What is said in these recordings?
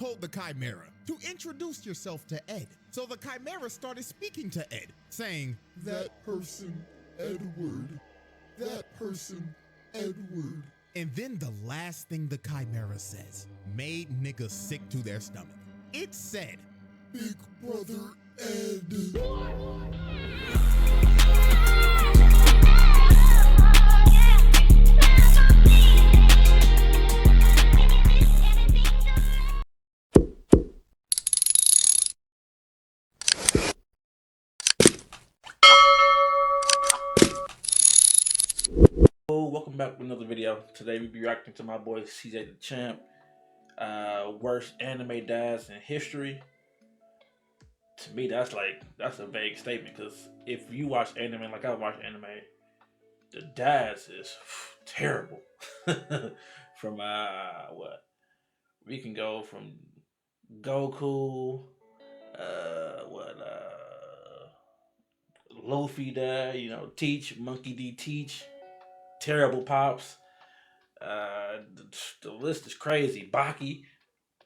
told the Chimera to introduce yourself to Ed. So the Chimera started speaking to Ed, saying, "That person, Edward. That person, Edward." And then the last thing the Chimera says made niggas sick to their stomach. It said, "Big brother Ed." Welcome back to another video. Today we be reacting to my boy CJ DaChamp, worst anime dads in history. To me, that's a vague statement, because if you watch anime like I watch anime, the dads is terrible. From what we can go from Goku, Luffy dad, Teach, Monkey D Teach. Terrible pops. The list is crazy. Baki.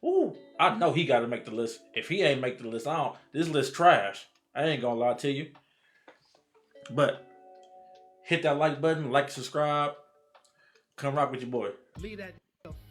Ooh, I know he got to make the list. If he ain't make the list, this list trash. I ain't gonna lie to you. But hit that like button, like, subscribe. Come rock with your boy. Leave that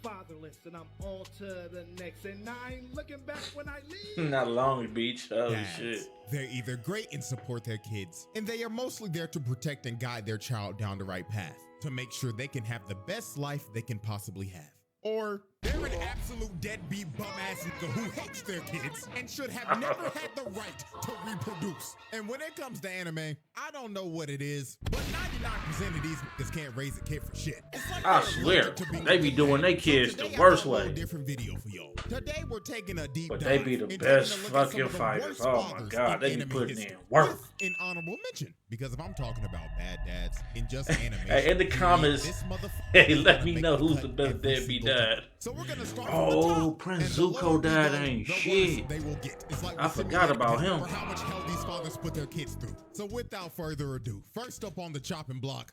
fatherless, and I'm on to the next. And I ain't looking back when I leave. Not Long Beach. Holy shit. They're either great and support their kids, and they are mostly there to protect and guide their child down the right path, to make sure they can have the best life they can possibly have. Or they're an absolute deadbeat bum-ass nigga who hates their kids and should have never had the right to reproduce. And when it comes to anime, I don't know what it is, but 99% of these niggas can't raise a kid for shit. Like I swear, they be doing their kids the worst way. Different video for y'all. Today we're taking a deep dive. But they be the best fucking fighters. Oh my god, they be putting in work. In honorable mention, because if I'm talking about bad dads in just anime, hey, in the comments, hey, let me know who's the best deadbeat dad. So we're gonna start Prince Zuko dad ain't shit. I forgot about him. For how much hell these fathers put their kids through. So without further ado, first up on the chopping block,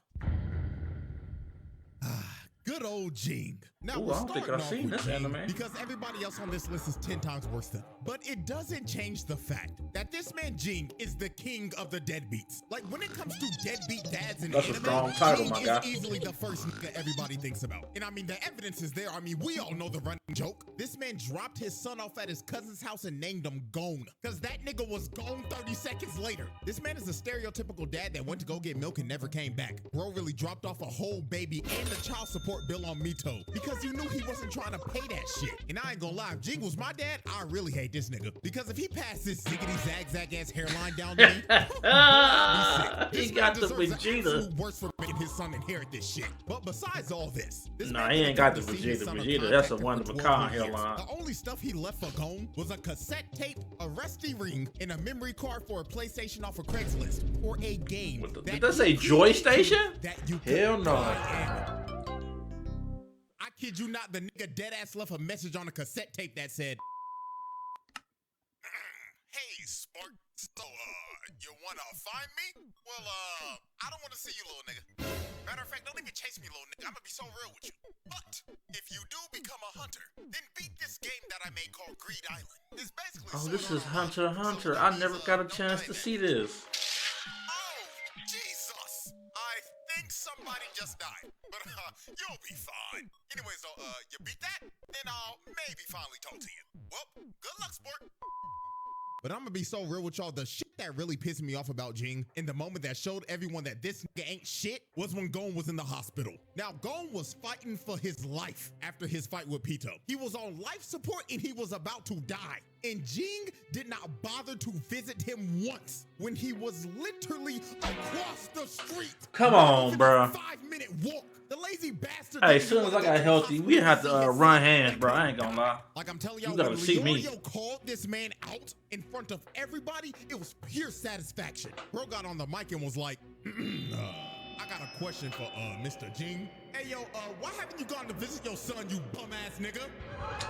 good old Jing. Now, I don't think I've seen this anime, because everybody else on this list is 10 times worse than him. But it doesn't change the fact that this man Jing is the king of the deadbeats. Like, when it comes to deadbeat dads in anime, a strong title, Jing my guy. is easily the first nigga everybody thinks about. And I mean, the evidence is there. I mean, we all know the running joke. This man dropped his son off at his cousin's house and named him Gone, because that nigga was gone 30 seconds later. This man is a stereotypical dad that went to go get milk and never came back. Bro really dropped off a whole baby and the child support bill on Mito, because you knew he wasn't trying to pay that shit. And I ain't gonna lie, if Jing was my dad, I really hate this nigga, because if he passed this ziggity zag ass hairline down to me, I'd be sick. He got the Vegeta. Worse for making his son inherit this shit. But besides all this, nah, he ain't got the Vegeta. Vegeta, that's a one of a kind hairline. The only stuff he left for Gone was a cassette tape, a rusty ring, and a memory card for a PlayStation off of Craigslist, or a game. Did that say Joy Station? Hell no. I kid you not, the nigga deadass left a message on a cassette tape that said, "Hey, Spark, so, you wanna find me? Well, I don't wanna see you, little nigga. Matter of fact, don't even chase me, little nigga. I'm gonna be so real with you. But if you do become a hunter, then beat this game that I made called Greed Island. It's basically this is Hunter x Hunter. I never got a chance to see this. Oh, Jesus! I think somebody just died. But you'll be fine. Anyways, though, you beat that, then I'll maybe finally talk to you. Well, good luck, sport. But I'm gonna be so real with y'all, the shit that really pissed me off about Jing in the moment that showed everyone that this nigga ain't shit was when Gon was in the hospital. Now, Gon was fighting for his life after his fight with Pito. He was on life support and he was about to die. And Jing did not bother to visit him once when he was literally across the street. Come on, bro. 5-minute walk. The lazy bastard. Hey, as soon as I got healthy, we have to run hands, bro. I ain't gonna lie. Like I'm telling y'all, you gotta when see me. Leorio called this man out in front of everybody, it was pure satisfaction. Bro got on the mic and was like, I got a question for Mr. Jing. Hey yo, why haven't you gone to visit your son, you bum ass nigga?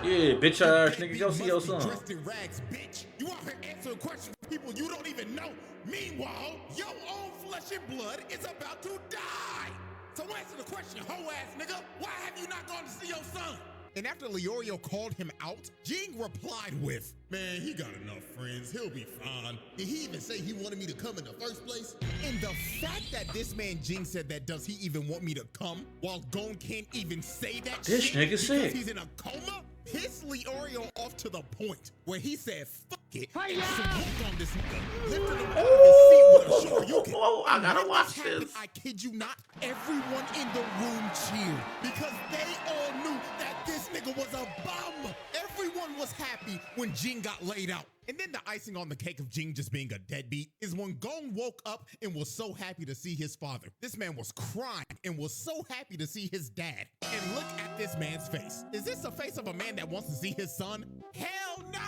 Yeah, bitch ass nigga, go see your son. Dressed in rags, bitch. You out here answering questions for people you don't even know. Meanwhile, your own flesh and blood is about to die. So answer the question, hoe ass nigga. Why have you not gone to see your son? And after Leorio called him out, Jing replied with, "Man, he got enough friends. He'll be fine. Did he even say he wanted me to come in the first place?" And the fact that this man Jing said that, does he even want me to come, while Gon can't even say that This shit nigga because sick. he's in a coma, pissed Leorio off to the point where he said, "Fuck it," and swooped on this nigga, lifted him out of his seat with a Shoryuken. Oh, I And gotta when watch happened, this. I kid you not, everyone in the room cheered because they all knew that this nigga was a bum. Everyone was happy when Jing got laid out. And then the icing on the cake of Jing just being a deadbeat is when Gon woke up and was so happy to see his father. This man was crying and was so happy to see his dad. And look at this man's face. Is this the face of a man that wants to see his son? Hell nah!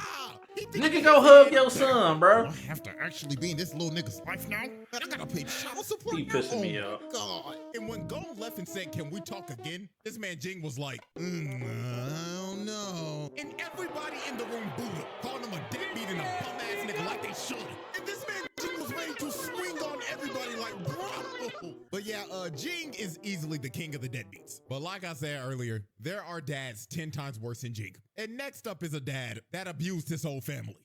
Nigga, go hug your son, bro. I have to actually be in this little nigga's life now? And I gotta pay child support He now? pissing me Oh off. my God. And when Gon left and said, "Can we talk again?" this man Jing was like, I don't know. And everybody in the room booed him, calling him a deadbeat and a bum ass nigga like they should. And this man Jing was ready to swing on everybody like, bro. But yeah, Jing is easily the king of the deadbeats. But like I said earlier, there are dads 10 times worse than Jing. And next up is a dad that abused his whole family.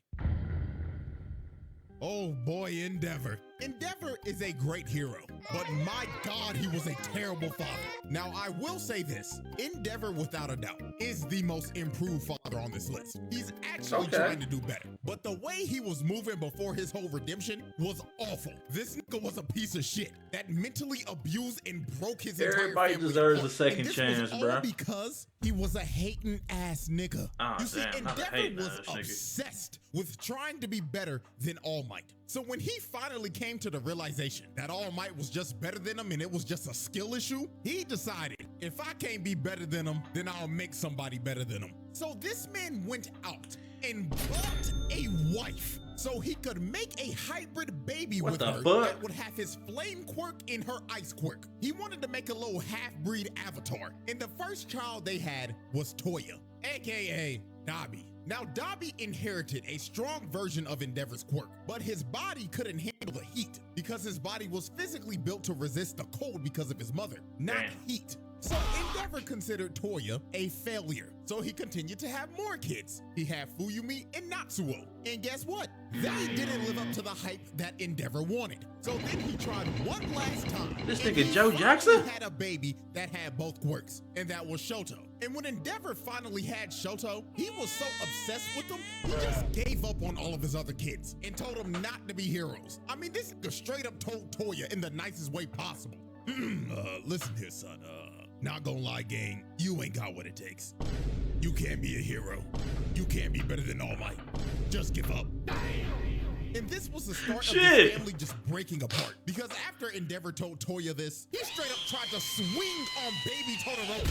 Oh boy, Endeavor. Endeavor is a great hero, but my God, he was a terrible father. Now, I will say this, Endeavor, without a doubt, is the most improved father on this list. He's actually trying to do better, but the way he was moving before his whole redemption was awful. This nigga was a piece of shit that mentally abused and broke his Everybody entire family deserves a apart. second And this chance, was all bruh. because he was a hating ass nigga. Ah, You see, damn, not a Endeavor hating was ass nigga. obsessed with trying to be better than All Might. So when he finally came to the realization that All Might was just better than him and it was just a skill issue, he decided, if I can't be better than him, then I'll make somebody better than him. So this man went out and bought a wife so he could make a hybrid baby What with the her fuck? that would have his flame quirk and her ice quirk. He wanted to make a little half-breed avatar. And the first child they had was Toya, aka Dabi. Now, Dabi inherited a strong version of Endeavor's quirk, but his body couldn't handle the heat because his body was physically built to resist the cold because of his mother, not Damn. heat. So Endeavor considered Toya a failure, so he continued to have more kids. He had Fuyumi and Natsuo, and guess what? They didn't live up to the hype that Endeavor wanted. So then he tried one last time. This and nigga he Joe finally Jackson? had a baby that had both quirks, and that was Shoto. And when Endeavor finally had Shoto, he was so obsessed with him, he just gave up on all of his other kids and told them not to be heroes. I mean, this nigga straight up told Toya in the nicest way possible. Listen here, son. Not gonna lie, gang, you ain't got what it takes. You can't be a hero. You can't be better than All Might. Just give up. And this was the start of the family just breaking apart. Because after Endeavor told Toya this, he straight up tried to swing on baby Todoroki.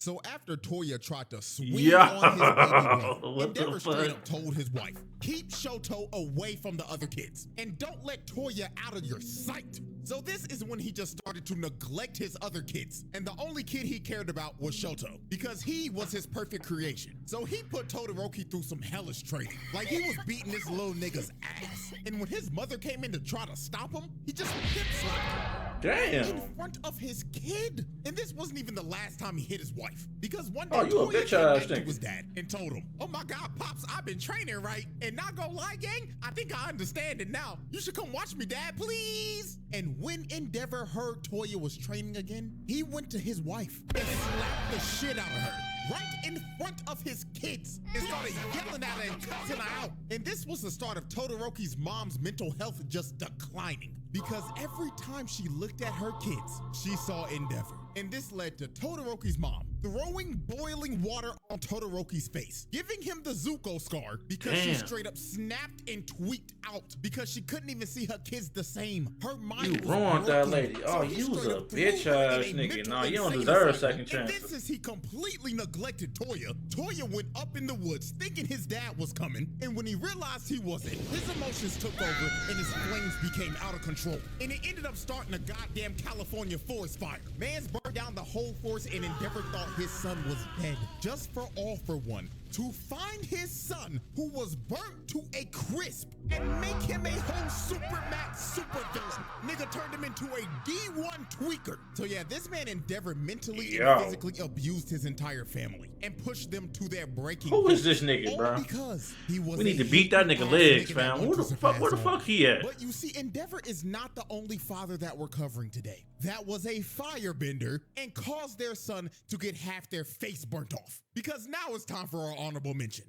So after Toya tried to swing on his baby boy, What the Endeavor straight fuck? up told his wife, keep Shoto away from the other kids and don't let Toya out of your sight. So this is when he just started to neglect his other kids. And the only kid he cared about was Shoto because he was his perfect creation. So he put Todoroki through some hellish training. Like he was beating this little nigga's ass. And when his mother came in to try to stop him, he just hip slapped her. Damn. In front of his kid. And this wasn't even the last time he hit his wife. Because one day Oh, you a Toya bitch came ass back to nigga. his dad and told him, oh my God, Pops, I've been training right. And not gonna lie, gang, I think I understand it now. You should come watch me, Dad, please. And when Endeavor heard Toya was training again, he went to his wife and slapped the shit out of her. Right in front of his kids and started yelling at her and cussing her out. And this was the start of Todoroki's mom's mental health just declining because every time she looked at her kids, she saw Endeavor. And this led to Todoroki's mom throwing boiling water on Todoroki's face, giving him the Zuko scar because she Damn. straight up snapped and tweaked out because she couldn't even see her kids the same. Her mind You was ruined that broken. lady. Oh, he you was straight a up threw bitch her in ass a nigga. mental Nah, you don't insane deserve a asylum. second chance. And this is he completely neglected Toya. Toya went up in the woods thinking his dad was coming, and when he realized he wasn't, his emotions took over and his flames became out of control. And it ended up starting a goddamn California forest fire. Mans burned down the whole forest and Endeavor thought his son was dead. Just for all for one, to find his son who was burnt to a crisp and make him a whole supermax supervillain. Nigga turned him into a D1 tweaker. So yeah, this man Endeavor mentally and physically abused his entire family and pushed them to their breaking point. Who is this nigga, bro? Because he was we need to beat that nigga legs, fam. Where the fuck he at? But you see, Endeavor is not the only father that we're covering today. That was a firebender and caused their son to get half their face burnt off. Because now it's time for our honorable mention.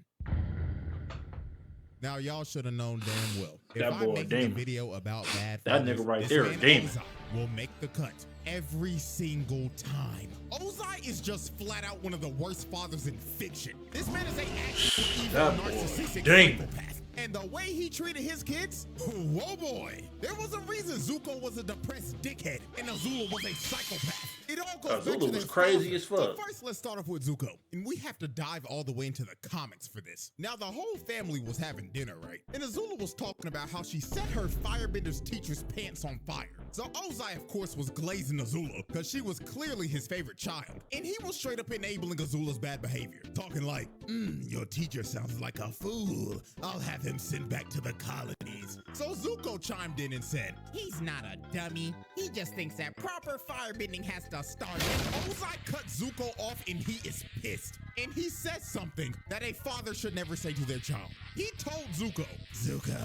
Now y'all should have known damn well. That if boy I make a video about bad that fathers, nigga right this there man is demon. Ozai will make the cut every single time. Ozai is just flat out one of the worst fathers in fiction. This man is a evil, narcissistic psychopath. And the way he treated his kids, whoa boy. There was a reason Zuko was a depressed dickhead and Azula was a psychopath. It all goes back to Azula their was crazy father. as fuck. So first, let's start off with Zuko. And we have to dive all the way into the comics for this. Now, the whole family was having dinner, right? And Azula was talking about how she set her firebender's teacher's pants on fire. So Ozai, of course, was glazing Azula because she was clearly his favorite child. And he was straight up enabling Azula's bad behavior. Talking like, your teacher sounds like a fool. I'll have him sent back to the colonies. So Zuko chimed in and said, he's not a dummy. He just thinks that proper firebending has to start. And Ozai cut Zuko off and he is pissed. And he says something that a father should never say to their child. He told Zuko, Zuko,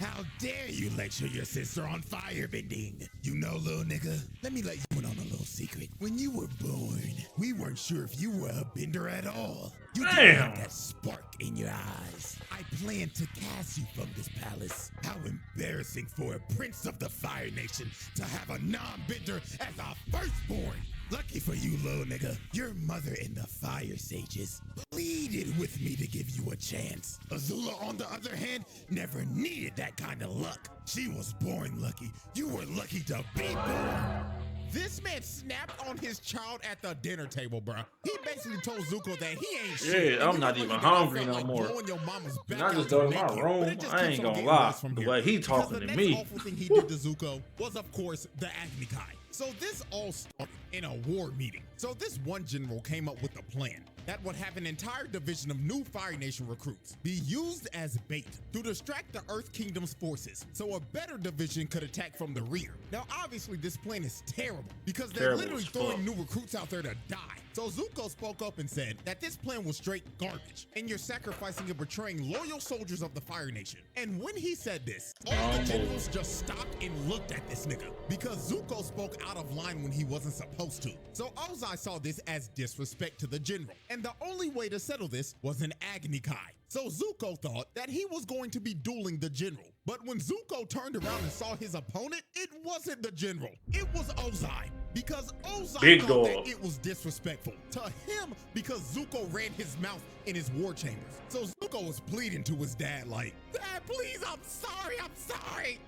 how dare you lecture your sister on firebending? You know, little nigga, let me let you in on a little secret. When you were born, we weren't sure if you were a bender at all. You didn't have that spark in your eyes. I planned to cast you from this palace. How embarrassing for a prince of the Fire Nation to have a non-bender as a firstborn. Lucky for you, little nigga, your mother and the Fire Sages pleaded with me to give you a chance. Azula, on the other hand, never needed that kind of luck. She was born lucky. You were lucky to be born. This man snapped on his child at the dinner table, bro. He basically told Zuko that he ain't shit. Yeah, I'm not even hungry no more. And I just go to my room. I ain't gonna lie. The way he talking to me. The next awful thing he did to Zuko was, of course, the Agni Kai. So this all started in a war meeting. So this one general came up with a plan that would have an entire division of new Fire Nation recruits be used as bait to distract the Earth Kingdom's forces so a better division could attack from the rear. Now, obviously, this plan is terrible because they're literally throwing new recruits out there to die. So Zuko spoke up and said that this plan was straight garbage and you're sacrificing and betraying loyal soldiers of the Fire Nation. And when he said this, all the generals just stopped and looked at this nigga because Zuko spoke out of line when he wasn't supposed to. So Ozai saw this as disrespect to the general. And the only way to settle this was an Agni Kai. So Zuko thought that he was going to be dueling the general. But when Zuko turned around and saw his opponent, it wasn't the general. It was Ozai. Because Ozai thought that it was disrespectful to him because Zuko ran his mouth in his war chambers. So Zuko was pleading to his dad like, Dad, please, I'm sorry.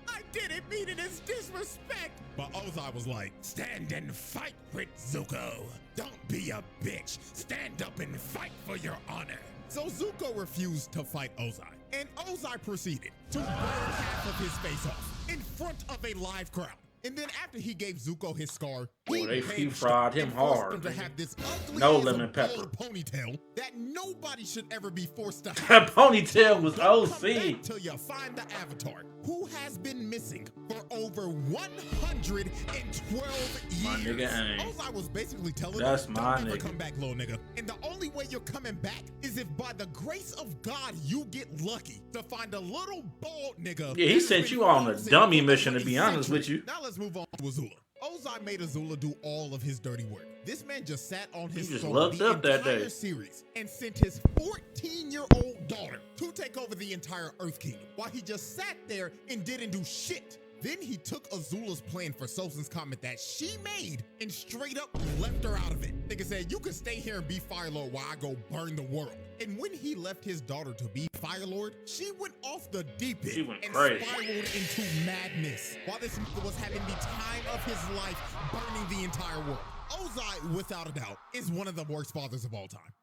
I didn't mean it as disrespect. But Ozai was like, stand and fight, Prince Zuko. Don't be a bitch. Stand up and fight for your honor. So Zuko refused to fight Ozai. And Ozai proceeded to burn half of his face off in front of a live crowd. And then after he gave Zuko his scar, he fried him hard. Him to have this ugly no lemon pepper ponytail that nobody should ever be forced to have. That ponytail was OC. Till you find the Avatar, who has been missing for over 112 years. My nigga ain't. Ozai was basically telling That's him, my don't ever nigga. come back, little nigga. And the only way you're coming back is if by the grace of God you get lucky to find a little bald nigga. Yeah, he sent you on a dummy mission, to be honest with you. Now let's move on to Azula. Ozai made Azula do all of his dirty work. This man just sat on his just throne looked the up that entire day. series and sent his 14-year-old daughter to take over the entire Earth Kingdom while he just sat there and didn't do shit. Then he took Azula's plan for Sozin's comment that she made and straight up left her out of it. Nigga said, you can stay here and be Fire Lord while I go burn the world. And when he left his daughter to be Fire Lord, she went off the deep end and spiraled into madness while this nigga was having the time of his life burning the entire world. Ozai, without a doubt, is one of the worst fathers of all time.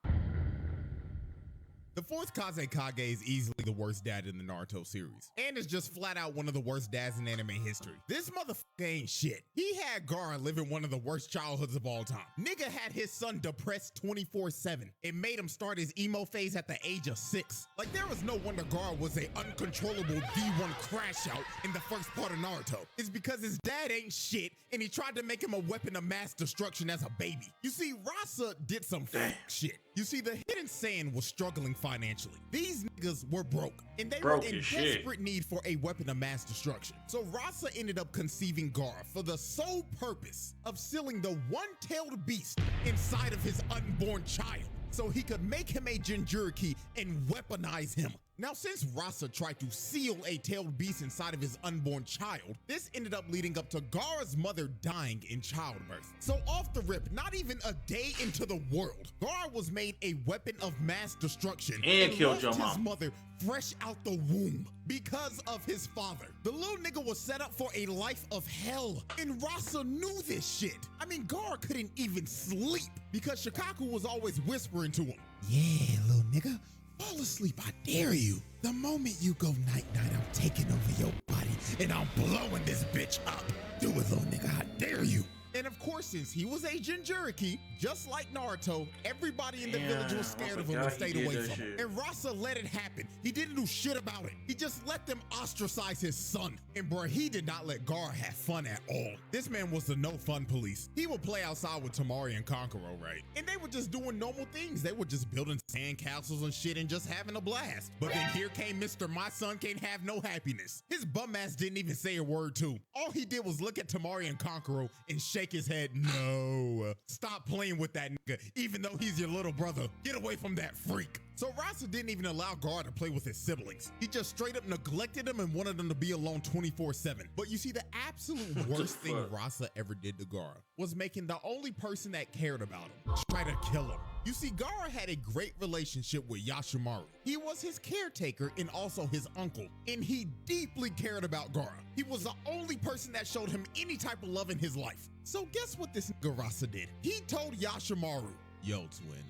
The fourth Kazekage is easily the worst dad in the Naruto series, and is just flat out one of the worst dads in anime history. This motherfucker ain't shit. He had Gaara living one of the worst childhoods of all time. Nigga had his son depressed 24/7. It made him start his emo phase at the age of 6. Like, there was no wonder Gaara was a uncontrollable D1 crash out in the first part of Naruto. It's because his dad ain't shit, and he tried to make him a weapon of mass destruction as a baby. You see, Rasa did some shit. You see, the Hidden Sand was struggling financially. These niggas were broke, and they were in desperate need for a weapon of mass destruction. So Rasa ended up conceiving Gaara for the sole purpose of sealing the one-tailed beast inside of his unborn child, so he could make him a Jinchuriki and weaponize him. Now, since Rasa tried to seal a tailed beast inside of his unborn child, this ended up leading up to Gaara's mother dying in childbirth. So off the rip, not even a day into the world, Gaara was made a weapon of mass destruction and killed your his mother fresh out the womb because of his father. The little nigga was set up for a life of hell, and Rasa knew this shit. I mean, Gaara couldn't even sleep because Shikaku was always whispering to him, "Yeah, little nigga, fall asleep, I dare you. The moment you go night-night, I'm taking over your body and I'm blowing this bitch up. Do it, little nigga, I dare you." And of course, since he was a Jinchuriki, just like Naruto, everybody in the village was scared of him and stayed away from him. And Rasa let it happen. He didn't do shit about it. He just let them ostracize his son. And bro, he did not let Gaara have fun at all. This man was the no fun police. He would play outside with Temari and Kankuro, right? And they were just doing normal things. They were just building sand castles and shit and just having a blast. But then here came Mr. My Son Can't Have No Happiness. His bum ass didn't even say a word too. All he did was look at Temari and Kankuro and shake his head. No, stop playing with that nigga, even though he's your little brother. Get away from that freak. So Rasa didn't even allow Gaara to play with his siblings. He just straight up neglected them and wanted them to be alone 24/7. But you see, the absolute worst thing Rasa ever did to Gaara was making the only person that cared about him try to kill him. You see, Gaara had a great relationship with Yashimaru. He was his caretaker and also his uncle, and he deeply cared about Gaara. He was the only person that showed him any type of love in his life. So guess what this nigga Rasa did? He told Yashimaru, "Yo, twin,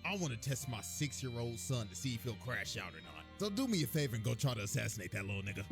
I want to test my 6-year-old son to see if he'll crash out or not. So do me a favor and go try to assassinate that little nigga.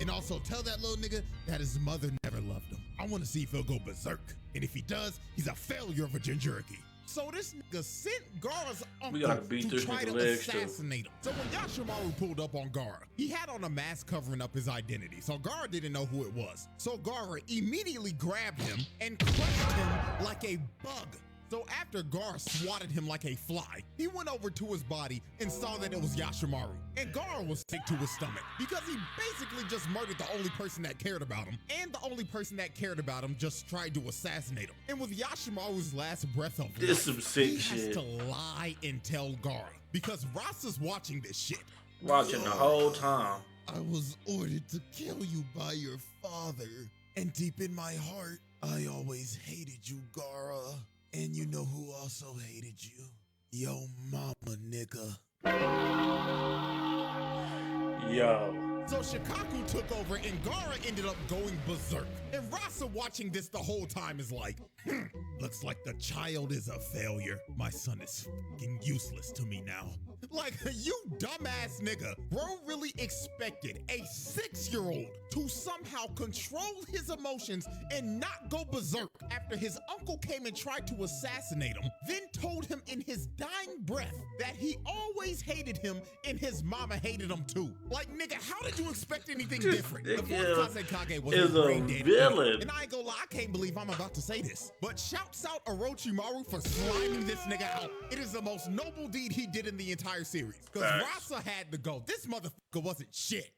And also tell that little nigga that his mother never loved him. I want to see if he'll go berserk. And if he does, he's a failure of a Jinchuriki." So this nigga sent Gaara's uncle to try to assassinate him. So when Yashimaru pulled up on Gaara, he had on a mask covering up his identity, so Gaara didn't know who it was. So Gaara immediately grabbed him and crushed him like a bug. So after Gaara swatted him like a fly, he went over to his body and saw that it was Yashimaru. And Gaara was sick to his stomach because he basically just murdered the only person that cared about him, and the only person that cared about him just tried to assassinate him. And with Yashimaru's last breath of life, he has to lie and tell Gaara because Rasa's watching this shit. Watching the whole time. "I was ordered to kill you by your father, and deep in my heart, I always hated you, Gaara. And you know who also hated you? Yo mama, nigga." Yo. So Shikaku took over and Gaara ended up going berserk. And Rasa watching this the whole time is like, looks like the child is a failure. My son is fucking useless to me now. Like, you dumbass nigga. Bro really expected a 6-year-old to somehow control his emotions and not go berserk after his uncle came and tried to assassinate him, then told him in his dying breath that he always hated him and his mama hated him too. Like, nigga, how did you expect anything different? The fourth Kazekage was a brain dead villain. And I ain't gonna lie, I can't believe I'm about to say this, but shouts out Orochimaru for sliming this nigga out. It is the most noble deed he did in the entire series. Because Rasa had to go. This motherfucker wasn't shit.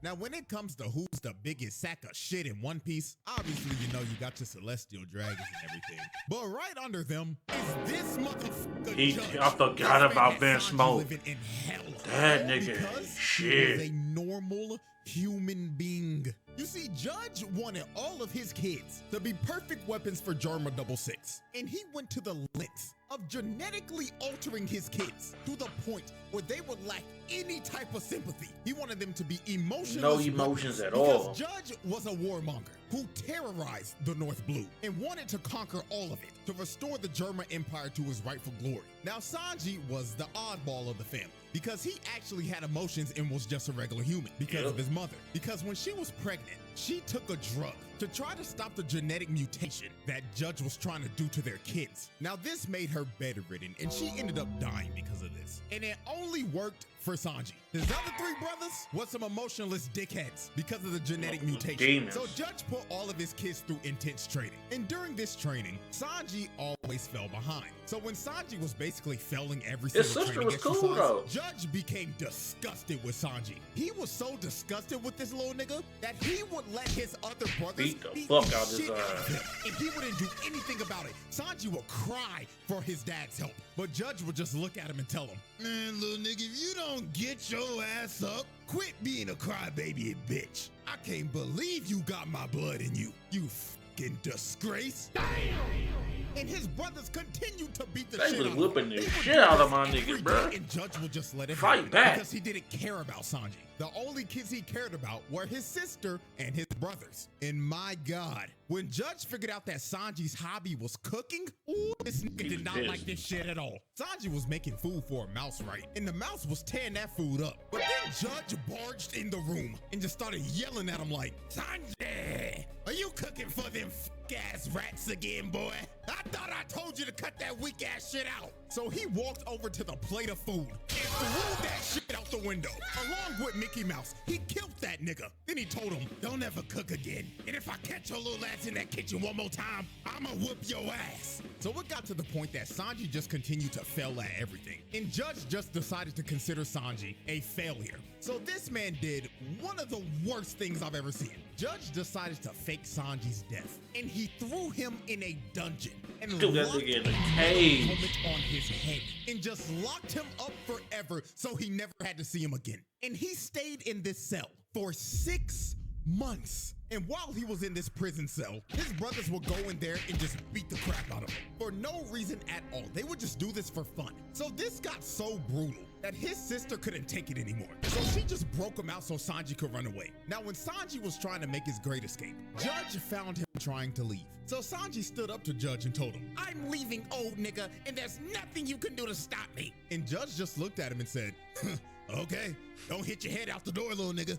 Now, when it comes to who's the biggest sack of shit in One Piece, obviously, you know, you got your celestial dragons and everything. But right under them is this motherfucker. I forgot about Van Smoke. Living in hell. That nigga is shit. He is a normal human being. You see, Judge wanted all of his kids to be perfect weapons for Jarma 66, and he went to the lengths of genetically altering his kids to the point where they would lack any type of sympathy. He wanted them to be emotionless. No emotions at because all. Judge was a warmonger who terrorized the North Blue and wanted to conquer all of it to restore the German Empire to its rightful glory. Now, Sanji was the oddball of the family because he actually had emotions and was just a regular human because of his mother. Because when she was pregnant, she took a drug to try to stop the genetic mutation that Judge was trying to do to their kids. Now, this made her bedridden and she ended up dying because of this. And it only worked for Sanji. His other three brothers was some emotionless dickheads because of the genetic mutation. Demons. So Judge put all of his kids through intense training. And during this training, Sanji always fell behind. So when Sanji was basically failing every His single sister training was cool, exercise, though. Judge became disgusted with Sanji. He was so disgusted with this little nigga that he would let his other brothers Beat the fuck out his shit out of ass. him, and he wouldn't do anything about it. Sanji would cry for his dad's help, but Judge would just look at him and tell him, "Man, little nigga, if you don't get your ass up, quit being a crybaby and bitch. I can't believe you got my blood in you, you fucking disgrace." Damn. And his brothers continued to beat the They shit was out of whooping him. the They would shit do out this of my every nigga, day, bruh. And Judge would just let it Fight happen back. because he didn't care about Sanji. The only kids he cared about were his sister and his brothers. And my God, when Judge figured out that Sanji's hobby was cooking, ooh, this nigga did not like this shit at all. Sanji was making food for a mouse, right? And the mouse was tearing that food up. But then Judge barged in the room and just started yelling at him like, "Sanji, are you cooking for them ass rats again, boy? I thought I told you to cut that weak ass shit out." So he walked over to the plate of food and threw that shit out the window, along with Mickey Mouse. He killed that nigga. Then he told him, "Don't ever cook again. And if I catch your little ass in that kitchen one more time, I'ma whoop your ass." So it got to the point that Sanji just continued to fail at everything. And Judge just decided to consider Sanji a failure. So this man did one of the worst things I've ever seen. Judge decided to fake Sanji's death, and he threw him in a dungeon and Threw that locked nigga in a a cage. helmet on his head and just locked him up forever so he never had to see him again. And he stayed in this cell for 6 months. And while he was in this prison cell, his brothers would go in there and just beat the crap out of him for no reason at all. They would just do this for fun. So this got so brutal that his sister couldn't take it anymore. So she just broke him out so Sanji could run away. Now, when Sanji was trying to make his great escape, Judge found him trying to leave. So Sanji stood up to Judge and told him, "I'm leaving, old nigga, and there's nothing you can do to stop me." And Judge just looked at him and said, "Okay, don't hit your head out the door, little nigga."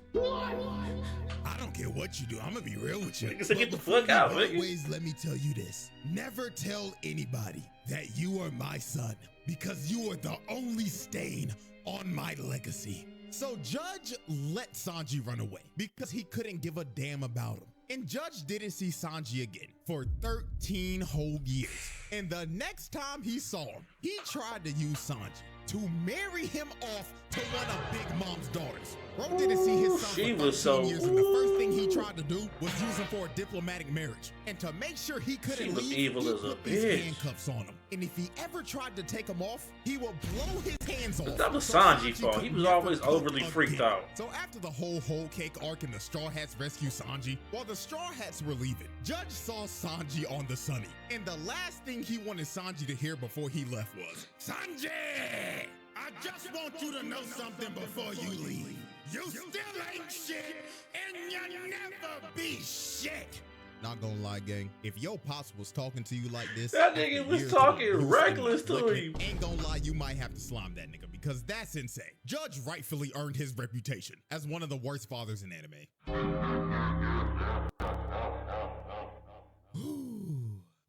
I don't care what you do. I'm gonna be real with you. Nigga said, "Get the fuck out, nigga." Always let me tell you this. Never tell anybody that you are my son because you are the only stain on my legacy. So Judge let Sanji run away because he couldn't give a damn about him. And Judge didn't see Sanji again for 13 whole years. And the next time he saw him, he tried to use Sanji to marry him off to one of Big Mom's daughters. Bro didn't see his son She for 13 was so years, and the first thing he tried to do was use him for a diplomatic marriage. And to make sure he couldn't She was leave, evil he as a put these bitch. handcuffs on him. And if he ever tried to take them off, he would blow his hands off. That was so Sanji's fault. could He was never always cook overly freaked again. out. So after the whole cake arc and the Straw Hats rescue Sanji, while the Straw Hats were leaving, Judge saw Sanji on the Sunny. And the last thing he wanted Sanji to hear before he left was, "Sanji, I just want you to know something before you leave. You still ain't shit, and you'll never be shit." Not gonna lie, gang. If your pops was talking to you like this, That after nigga was years talking of abuse reckless and to neglect, him. ain't gonna lie, you might have to slime that nigga because that's insane. Judge rightfully earned his reputation as one of the worst fathers in anime.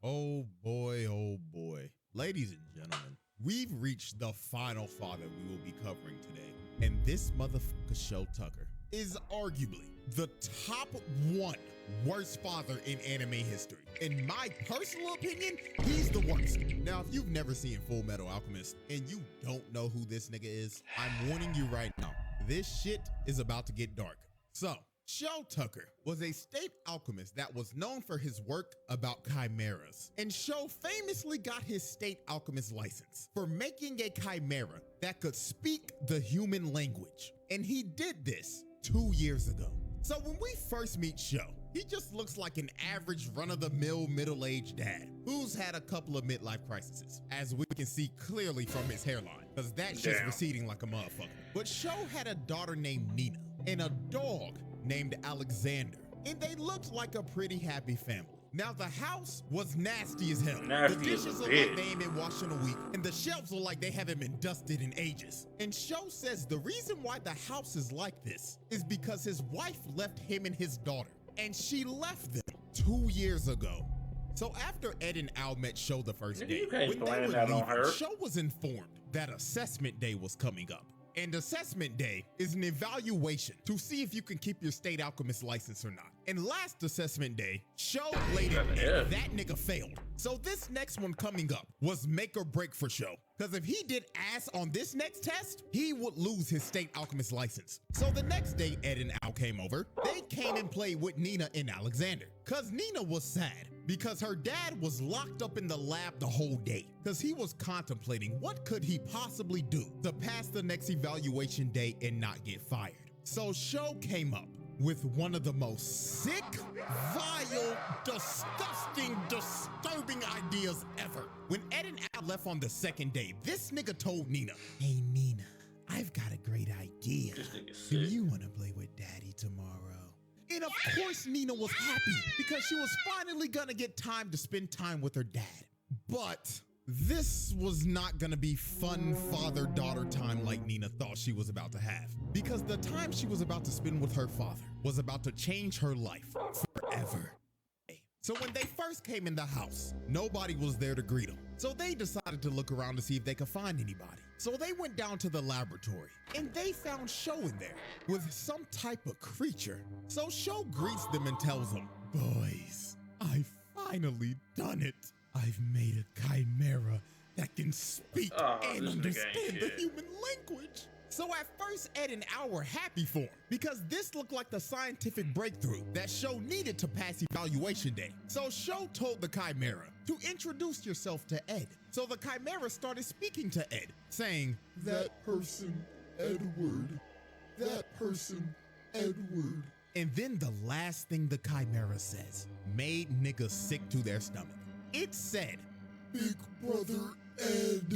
Oh boy. Ladies and gentlemen, we've reached the final father we will be covering today. And this motherfucker, Show Tucker, is arguably the top 1 worst father in anime history. In my personal opinion, he's the worst. Now, if you've never seen Full Metal Alchemist and you don't know who this nigga is, I'm warning you right now. This shit is about to get dark. So, Show Tucker was a state alchemist that was known for his work about chimeras. And Show famously got his state alchemist license for making a chimera that could speak the human language. And he did this 2 years ago. So when we first meet Show, he just looks like an average run-of-the-mill middle-aged dad who's had a couple of midlife crises, as we can see clearly from his hairline, because that shit's receding like a motherfucker. But Sho had a daughter named Nina and a dog named Alexander, and they looked like a pretty happy family. Now, the house was nasty as hell. The dishes look like they ain't been washed in a week, and the shelves look like they haven't been dusted in ages. And Sho says the reason why the house is like this is because his wife left him and his daughter, and she left them 2 years ago. So after Ed and Al met Sho the first day, when they were leaving, Sho was informed that assessment day was coming up. And assessment day is an evaluation to see if you can keep your state alchemist license or not. And last assessment day, Sho laid it and that nigga failed. So this next one coming up was make or break for Sho. Because if he did ass on this next test, he would lose his state alchemist license. So the next day Ed and Al came over, they came and played with Nina and Alexander. Because Nina was sad because her dad was locked up in the lab the whole day because he was contemplating what could he possibly do to pass the next evaluation day and not get fired. So Sho came up with one of the most sick, vile, disgusting, disturbing ideas ever. When Ed and Al left on the second day, this nigga told Nina, "Hey Nina, I've got a great idea. Do you want to play with Daddy tomorrow?" And of course Nina was happy because she was finally gonna get time to spend time with her dad. But this was not gonna be fun father-daughter time like Nina thought she was about to have, because the time she was about to spend with her father was about to change her life forever. So when they first came in the house, nobody was there to greet them. So they decided to look around to see if they could find anybody. So they went down to the laboratory and they found Sho in there with some type of creature. So Sho greets them and tells them, "Boys, I've finally done it. I've made a chimera that can speak and understand the human language." So at first, Ed and Al were happy for him because this looked like the scientific breakthrough that Sho needed to pass evaluation day. So Sho told the chimera to introduce yourself to Ed. So the chimera started speaking to Ed, saying, "That person, Edward. That person, Edward." And then the last thing the chimera says made niggas sick to their stomach. It said, "Big brother Ed."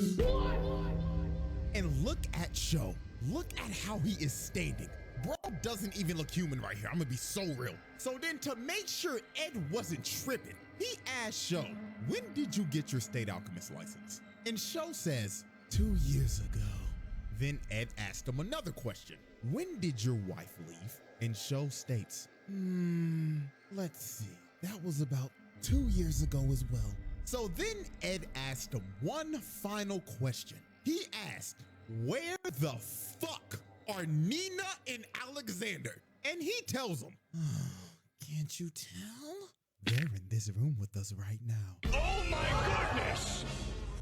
And look at Sho. Look at how he is standing. Bro doesn't even look human right here. I'm gonna be so real. So then to make sure Ed wasn't tripping, he asked Sho, "When did you get your state alchemist license?" And Sho says, 2 years ago. Then Ed asked him another question. "When did your wife leave?" And Sho states, let's see. That was about 2 years ago as well. So then Ed asked him one final question. He asked, "Where the fuck are Nina and Alexander?" And he tells him, "Can't you tell? They're in this room with us right now." Oh my goodness!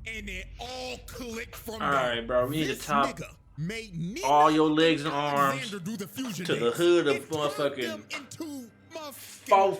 And it all clicked from there. Alright, bro, we need to top nigga made Nina all your legs and Alexander arms do the fusion to the dance hood of and motherfucking turned them into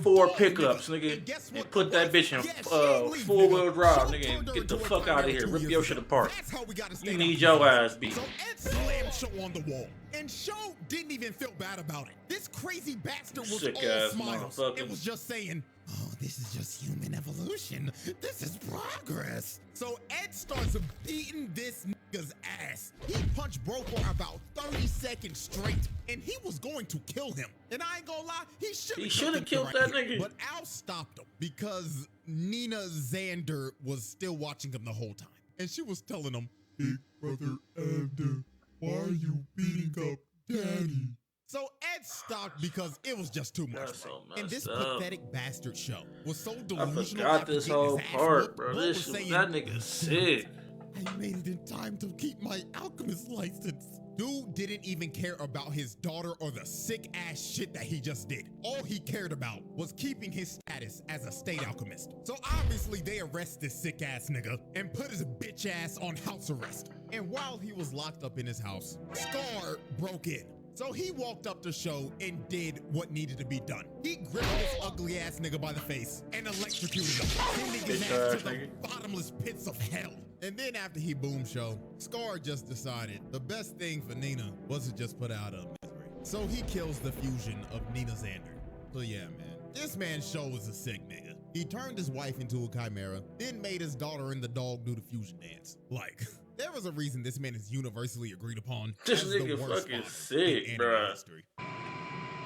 4 pickups, nigga, And guess and what? put that bitch in Yeah, she ain't leave, 4-wheel nigga. drive, Sho nigga, turned and her get the into a fuck out of chimera here. 2 Rip years your ago. shit apart. That's how we gotta stay You down need here. your ass beat. So Ed slammed Sho on the wall, and Sho didn't even feel bad about it. This crazy bastard was Sick all ass smiles. motherfucker. It was just saying, "Oh, this is just human evolution. This is progress." So Ed starts beating this nigga's ass. He punched bro for about 30 seconds straight, and he was going to kill him. And I ain't gonna lie, he should have killed that nigga. But Al stopped him because Nina Xander was still watching him the whole time. And she was telling him, "Big brother Ed, why are you beating up Daddy?" So Ed stopped because it was just too much. That's so And this messed up. pathetic bastard Sho was so I delusional. forgot after this getting whole his ass part, whooped, bro. Bo This was shit, saying, that nigga sick. "I made it in time to keep my alchemist license." Dude didn't even care about his daughter or the sick ass shit that he just did. All he cared about was keeping his status as a state alchemist. So obviously they arrest this sick ass nigga and put his bitch ass on house arrest. And while he was locked up in his house, Scar broke in. So he walked up to Sho and did what needed to be done. He gripped this ugly ass nigga by the face and electrocuted him, sending his ass to the bottomless pits of hell. And then after he boomed Sho, Scar just decided the best thing for Nina was to just put out a misery. So he kills the fusion of Nina Xander. So yeah, man, This man show was a sick nigga. He turned his wife into a chimera, then made his daughter and the dog do the fusion dance. Like, there was a reason this man is universally agreed upon This as nigga the worst fucking father sick, in anime bruh. history.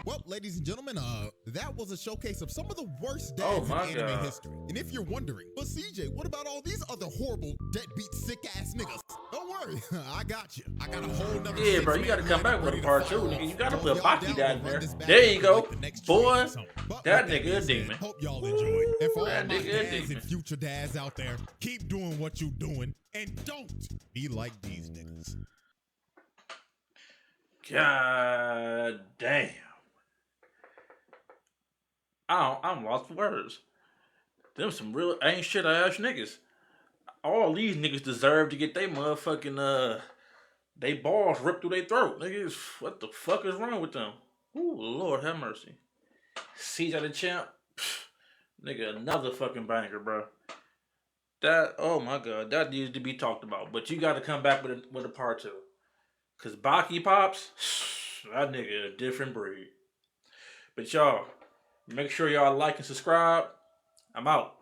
Well, ladies and gentlemen, that was a showcase of some of the worst Oh dads my in anime God. history. And if you're wondering, but CJ, what about all these other horrible, deadbeat, sick-ass niggas? Don't worry, I got you. I got a whole nother Yeah, bro, you gotta come back with a part 2, nigga. You gotta put Baki down there. There you go. Boy, that nigga a demon. Hope y'all enjoyed. And for all That my nigga a dads demon. and future dads out there, keep doing what you doing and don't be like these niggas. God damn. I'm lost for words. Them some real ain't shit ass niggas. All these niggas deserve to get they motherfucking they balls ripped through their throat. Niggas, what the fuck is wrong with them? Ooh, Lord have mercy. CJ the Champ, nigga, another fucking banger, bro. That, oh my God, that needs to be talked about. But you got to come back with a part 2, cause Baki Pops, that nigga a different breed. But y'all, make sure y'all like and subscribe. I'm out.